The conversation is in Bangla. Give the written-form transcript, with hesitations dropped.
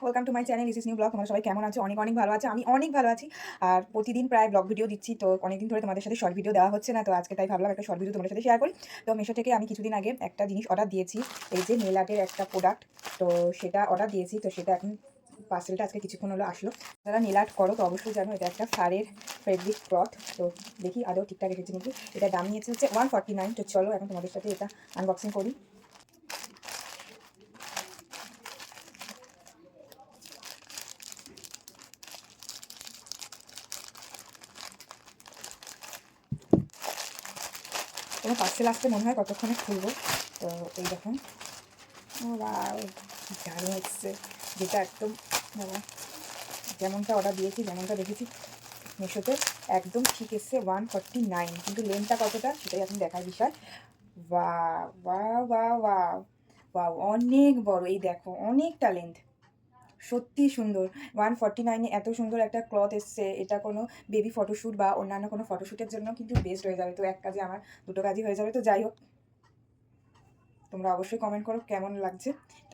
Welcome to my channel is new blog. তোমরা সবাই কেমন আছো? অনেক অনেক ভালো আছে, আমি অনেক ভালো আছি। আর প্রতিদিন প্রায় ব্লগ ভিডিও দিচ্ছি, তো অনেকদিন ধরে তোমাদের সাথে শর্ট ভিডিও দেওয়া হচ্ছে না, তো আজকে তাই ভাবলাম একটা শর্ট ভিডিও তোমাদের সাথে শেয়ার করি। তো মিশো থেকে আমি কিছুদিন আগে একটা জিনিস অর্ডার দিয়েছি, এই যে নেল আর্টের একটা প্রোডাক্ট। তো সেটা অর্ডার দিয়েছি, তো সেটা এখন পার্সেলটা আজকে কিছুক্ষণ হলো আসলো। যারা নেল আর্ট করো তো অবশ্যই জানো এটা একটা ফারের ফেব্রিক ক্লথ। তো দেখি আদৌ ঠিকঠাক এসেছে নাকি। এটা দাম নিয়েছে হচ্ছে 149। তো চলো এখন তোমাদের সাথে এটা আনবক্সিং করি। কোনো পার্সেল আসতে মনে হয় কতক্ষণে খুলবো। তো এই দেখুন, ও বাও, দারুণ এসছে। যেটা একদম বাবা যেমনটা অর্ডার দিয়েছি, যেমনটা দেখেছি মিশোতে একদম ঠিক এসছে 149। কিন্তু লেন্থটা কতটা সেটাই এখন দেখার বিষয়। Wow wow wow wow wow, অনেক বড়। এই দেখো অনেকটা লেন্থ, সত্যি সুন্দর। 149-এ এত সুন্দর একটা ক্লথ এসছে। এটা কোনো বেবি ফটোশ্যুট বা অন্যান্য কোনো ফটোশ্যুটের জন্য কিন্তু বেস্ট হয়ে যাবে। তো এক কাজে আমার দুটো কাজই হয়ে যাবে। তো যাই হোক, তোমরা অবশ্যই কমেন্ট করো কেমন লাগছে।